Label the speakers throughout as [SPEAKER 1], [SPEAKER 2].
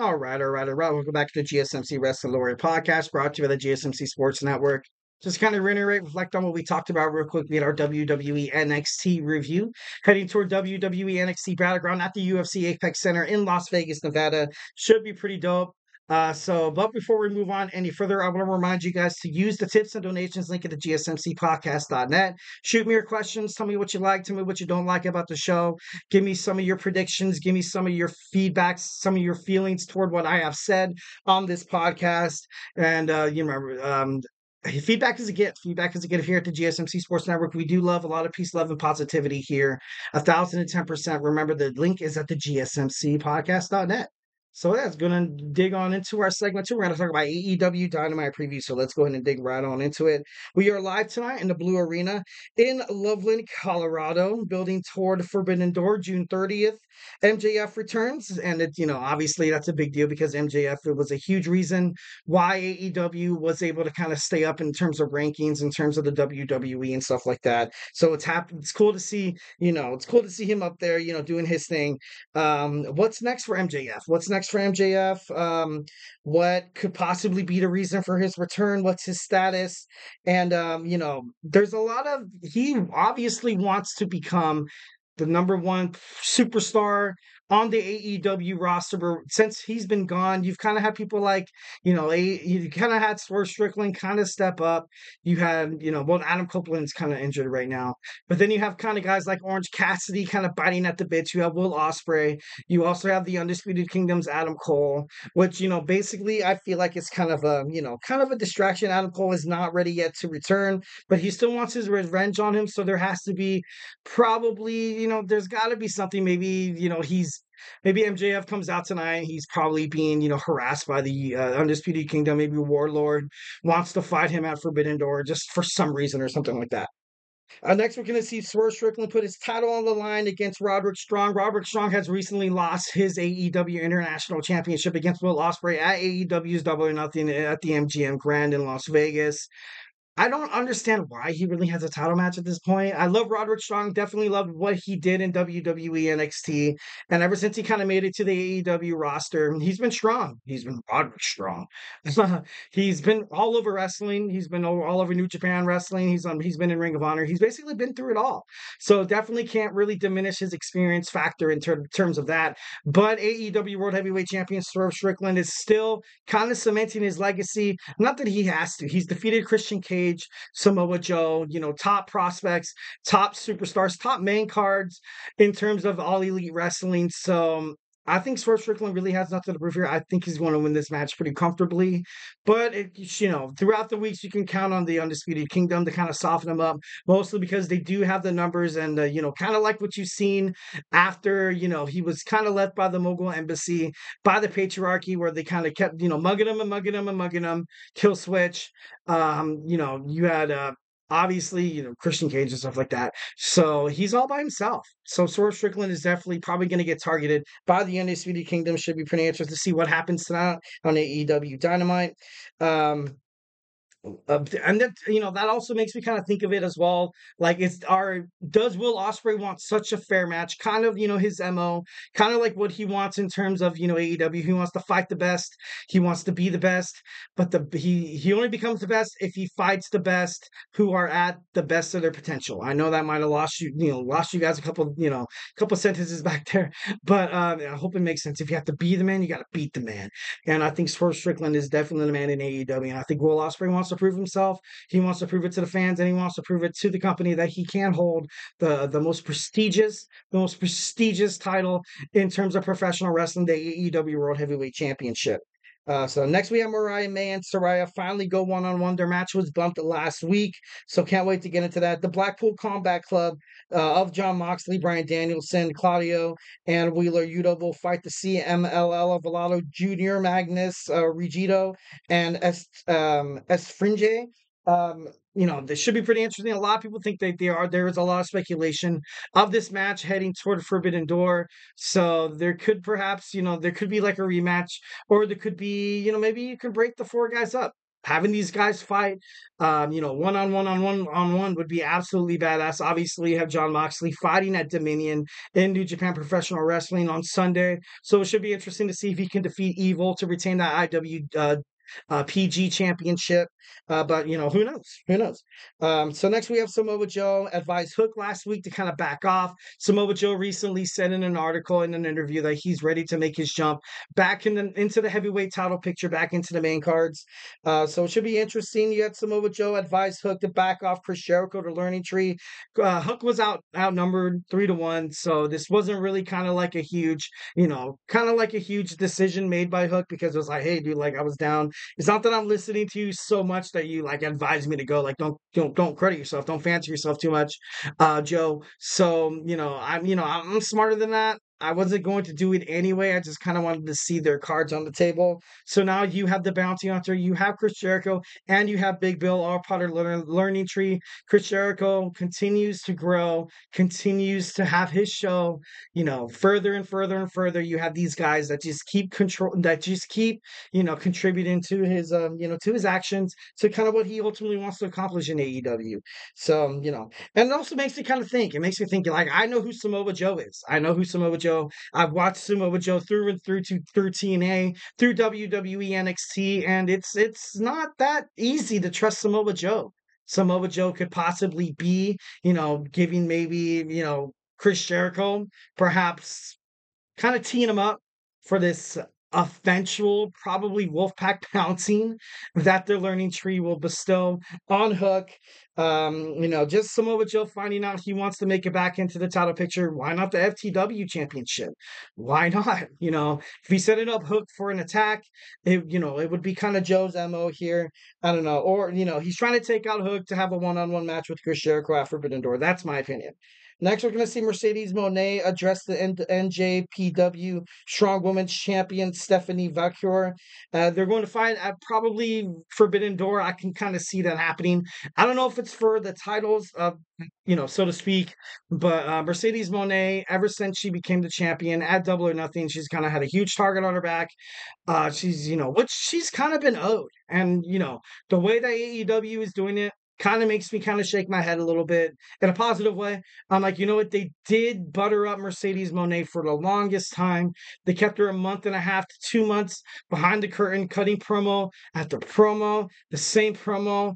[SPEAKER 1] All right. Welcome back to the GSMC Wrestling Laureate Podcast, brought to you by the GSMC Sports Network. Just kind of reiterate, reflect on what we talked about real quick. We had our WWE NXT review, heading toward WWE NXT Battleground at the UFC Apex Center in Las Vegas, Nevada. Should be pretty dope. But before we move on any further, I want to remind you guys to use the tips and donations link at the GSMCpodcast.net. Shoot me your questions. Tell me what you like. Tell me what you don't like about the show. Give me some of your predictions. Give me some of your feedbacks, some of your feelings toward what I have said on this podcast. And feedback is a gift. Feedback is a gift here at the GSMC Sports Network. We do love a lot of peace, love, and positivity here. 1,010%. Remember, the link is at the GSMCpodcast.net. So that's going to dig on into our segment two. We're going to talk about AEW Dynamite preview. So let's go ahead and dig right on into it. We are live tonight in the Blue Arena in Loveland, Colorado, building toward Forbidden Door, June 30th. MJF returns, and obviously that's a big deal because MJF, it was a huge reason why AEW was able to kind of stay up in terms of rankings, in terms of the WWE and stuff like that. So it's cool to see, it's cool to see him up there, doing his thing. What's next for MJF? What could possibly be the reason for his return? What's his status? And there's a lot of, he obviously wants to become the number one superstar on the AEW roster. But since he's been gone, you've kind of had people like, you kind of had Swerve Strickland kind of step up. You had, Adam Copeland's kind of injured right now. But then you have kind of guys like Orange Cassidy kind of biting at the bits. You have Will Ospreay. You also have the Undisputed Kingdom's Adam Cole, which, basically I feel like it's kind of a distraction. Adam Cole is not ready yet to return, but he still wants his revenge on him. So there has to be probably, there's got to be something. Maybe MJF comes out tonight. He's probably being, harassed by the Undisputed Kingdom. Maybe Warlord wants to fight him at Forbidden Door just for some reason or something like that. Next, we're going to see Swerve Strickland put his title on the line against Roderick Strong. Roderick Strong has recently lost his AEW International Championship against Will Ospreay at AEW's Double or Nothing at the MGM Grand in Las Vegas. I don't understand why he really has a title match at this point. I love Roderick Strong. Definitely love what he did in WWE NXT. And ever since he kind of made it to the AEW roster, he's been strong. He's been Roderick Strong. He's been all over wrestling. He's been all over New Japan wrestling. He's been in Ring of Honor. He's basically been through it all. So definitely can't really diminish his experience factor in terms of that. But AEW World Heavyweight Champion Swerve Strickland is still kind of cementing his legacy. Not that he has to. He's defeated Christian Cage, Samoa Joe, top prospects, top superstars, top main cards in terms of all elite wrestling. So I think Swerve Strickland really has nothing to prove here. I think he's going to win this match pretty comfortably. But, throughout the weeks, you can count on the Undisputed Kingdom to kind of soften them up, mostly because they do have the numbers and, kind of like what you've seen after, he was kind of left by the Mogul Embassy, by the patriarchy, where they kind of kept, mugging him, kill switch. You had obviously, Christian Cage and stuff like that. So he's all by himself. So Swerve Strickland is definitely probably going to get targeted by the Undisputed Kingdom. Should be pretty interesting to see what happens tonight on AEW Dynamite. And that also makes me kind of think of it as well. Like, does Will Ospreay want such a fair match? Kind of, his MO, kind of like what he wants in terms of, AEW. He wants to fight the best. He wants to be the best, but he only becomes the best if he fights the best who are at the best of their potential. I know that might have lost you guys a couple sentences back there, but I hope it makes sense. If you have to be the man, you got to beat the man. And I think Swerve Strickland is definitely the man in AEW. And I think Will Ospreay wants to prove himself. He wants to prove it to the fans, and he wants to prove it to the company that he can hold the most prestigious title in terms of professional wrestling, the AEW World Heavyweight Championship. So next we have Mariah May and Saraya finally go one-on-one. Their match was bumped last week, so can't wait to get into that. The Blackpool Combat Club of Jon Moxley, Bryan Danielson, Claudio, and Wheeler Yuta will fight the CMLL of Velato Jr., Magnus, Regito, and Esfringe. This should be pretty interesting. A lot of people think they are. There is a lot of speculation of this match heading toward Forbidden Door. So there could perhaps, there could be like a rematch, or there could be, maybe you could break the four guys up. having these guys fight, one on one would be absolutely badass. Obviously, you have John Moxley fighting at Dominion in New Japan Professional Wrestling on Sunday, so it should be interesting to see if he can defeat Evil to retain that IW PG championship. But who knows? Who knows? So next we have Samoa Joe advised Hook last week to kind of back off. Samoa Joe recently said in an article in an interview that he's ready to make his jump back into the heavyweight title picture, back into the main cards. So it should be interesting. You had Samoa Joe advise Hook to back off Chris Jericho to Learning Tree. Hook was outnumbered 3-1, so this wasn't really kind of like a huge decision made by Hook, because it was like, hey, dude, like I was down. It's not that I'm listening to you so much that you like advise me to go. Like, don't credit yourself. Don't fancy yourself too much, Joe. So I'm smarter than that. I wasn't going to do it anyway. I just kind of wanted to see their cards on the table. So now you have the bounty hunter, you have Chris Jericho, and you have Big Bill, all part of Learning Tree. Chris Jericho continues to grow, continues to have his show, further and further and further. You have these guys that just keep contributing to his, to his actions, to kind of what he ultimately wants to accomplish in AEW. So, and it also makes me kind of think. It makes me think, like, I know who Samoa Joe is. I know who Samoa Joe. I've watched Samoa Joe through and through through TNA, through WWE NXT, and it's not that easy to trust Samoa Joe. Samoa Joe could possibly be, giving maybe, Chris Jericho perhaps kind of teeing him up for this eventual, probably Wolfpack pouncing that their Learning Tree will bestow on Hook. Just Samoa Joe finding out he wants to make it back into the title picture. Why not the FTW championship? Why not? If he set it up Hook for an attack, it would be kind of Joe's MO here. I don't know. Or, he's trying to take out Hook to have a one-on-one match with Chris Jericho at Forbidden Door. That's my opinion. Next, we're going to see Mercedes Mone address the NJPW Strong Women's Champion Stephanie Vaquer. They're going to fight at probably Forbidden Door. I can kind of see that happening. I don't know if it's for the titles, so to speak, but Mercedes Mone, ever since she became the champion at Double or Nothing, she's kind of had a huge target on her back. She's, which she's kind of been owed. And, the way that AEW is doing it, kind of makes me kind of shake my head a little bit in a positive way. I'm like, you know what? They did butter up Mercedes Mone for the longest time. They kept her a month and a half to 2 months behind the curtain, cutting promo after promo, the same promo,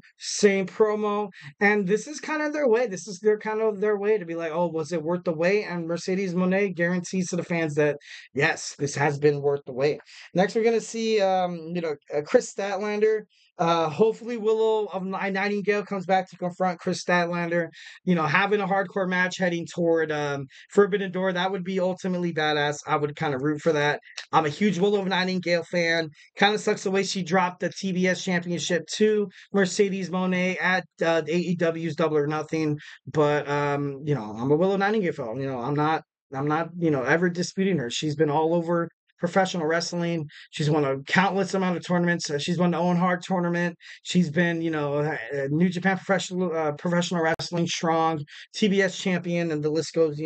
[SPEAKER 1] And this is kind of their way. This is their way to be like, oh, was it worth the wait? And Mercedes Mone guarantees to the fans that, yes, this has been worth the wait. Next, we're going to see, Chris Statlander. Hopefully Willow of Nightingale comes back to confront Chris Statlander, having a hardcore match heading toward Forbidden Door. That would be ultimately badass. I would kind of root for that. I'm a huge Willow of Nightingale fan. Kind of sucks the way she dropped the TBS championship to Mercedes Mone at AEW's Double or Nothing. But I'm a Willow Nightingale fan. I'm not ever disputing her. She's been all over professional wrestling. She's won a countless amount of tournaments. She's won the Owen Hart tournament. She's been, New Japan professional wrestling strong, TBS champion, and the list goes.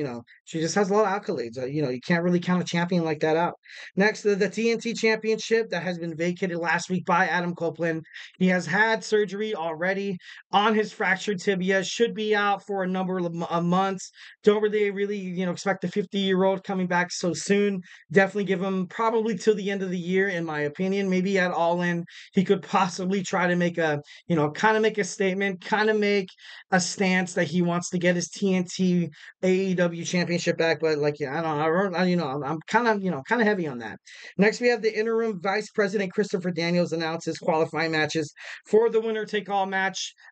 [SPEAKER 1] She just has a lot of accolades. You can't really count a champion like that out. Next, the TNT Championship that has been vacated last week by Adam Copeland. He has had surgery already on his fractured tibia. Should be out for a number of months. Don't really, expect a 50-year-old coming back so soon. Definitely give him probably till the end of the year, in my opinion. Maybe at All In, he could possibly try to make a statement, kind of make a stance that he wants to get his TNT AEW championship back. But I'm kind of heavy on that. Next, we have the interim vice president Christopher Daniels announces qualifying matches for the winner take all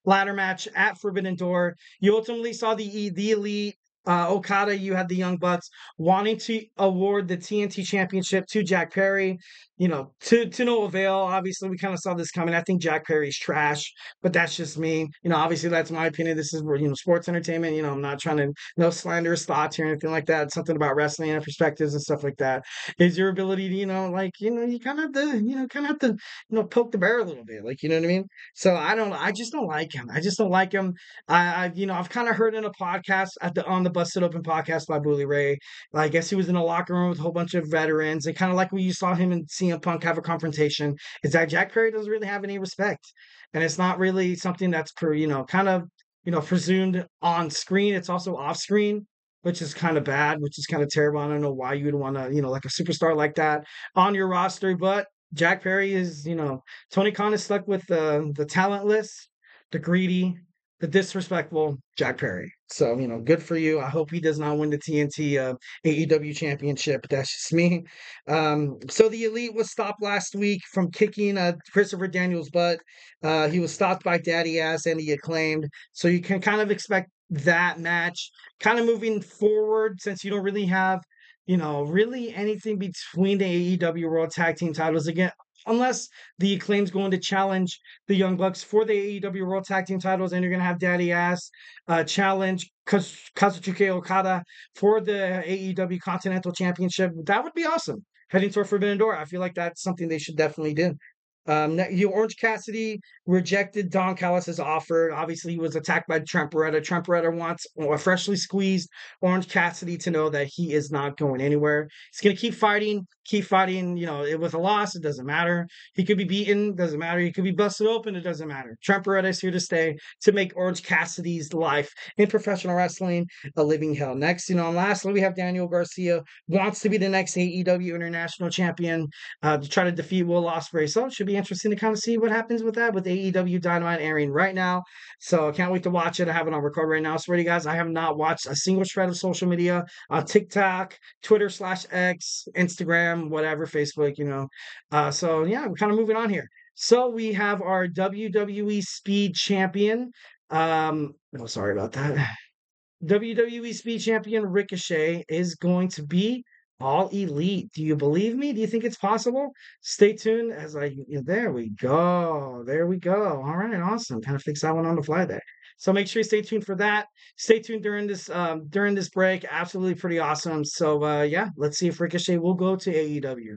[SPEAKER 1] ladder match at Forbidden Door. You ultimately saw the elite. Okada, you had the Young Bucks wanting to award the TNT Championship to Jack Perry, to no avail. Obviously, we kind of saw this coming. I think Jack Perry's trash, but that's just me. Obviously, that's my opinion. This is sports entertainment. I'm not trying to no slanderous thoughts or anything like that. It's something about wrestling and perspectives and stuff like that. Is your ability to, you kind of have to, poke the bear a little bit, you know what I mean? So I just don't like him. I've kind of heard in a podcast on the Busted Open podcast by Bully Ray. I guess he was in a locker room with a whole bunch of veterans, and kind of like when you saw him and CM Punk have a confrontation, is that Jack Perry doesn't really have any respect, and it's not really something that's kind of presumed on screen. It's also off screen, which is kind of bad, which is kind of terrible. I don't know why you would want to, like a superstar like that on your roster, but Jack Perry is, Tony Khan is stuck with the talentless, the greedy, the disrespectful Jack Perry. So, good for you. I hope he does not win the TNT AEW Championship. That's just me. So the Elite was stopped last week from kicking Christopher Daniels' butt. He was stopped by Daddy Ass and the Acclaimed. So you can kind of expect that match kind of moving forward, since you don't really have really anything between the AEW World Tag Team titles again, unless the Acclaim's going to challenge the Young Bucks for the AEW World Tag Team titles, and you're going to have Daddy Ass challenge Kazuchika Okada for the AEW Continental Championship. That would be awesome. Heading toward Forbidden Door, I feel like that's something they should definitely do. Orange Cassidy rejected Don Callis' offer. Obviously, he was attacked by Trent Beretta. Trent Beretta wants a freshly squeezed Orange Cassidy to know that he is not going anywhere. He's going to keep fighting. With a loss, it doesn't matter. He could be beaten, doesn't matter. He could be busted open, it doesn't matter. Trent Beretta is here to stay, to make Orange Cassidy's life in professional wrestling a living hell. Next, and lastly, we have Daniel Garcia, wants to be the next AEW International Champion to try to defeat Will Ospreay. So it should be interesting to kind of see what happens with that, with AEW Dynamite airing right now. So I can't wait to watch it. I have it on record right now. So ready, guys, I have not watched a single shred of social media on TikTok, Twitter/X, Instagram, whatever, Facebook, So yeah, we're kind of moving on here. So we have our WWE Speed Champion. Sorry about that. WWE Speed Champion Ricochet is going to be All Elite. Do you believe me? Do you think it's possible? Stay tuned as there we go. There we go. All right, awesome. Kind of fixed that one on the fly there. So make sure you stay tuned for that. Stay tuned during this break. Absolutely pretty awesome. So yeah, let's see if Ricochet will go to AEW.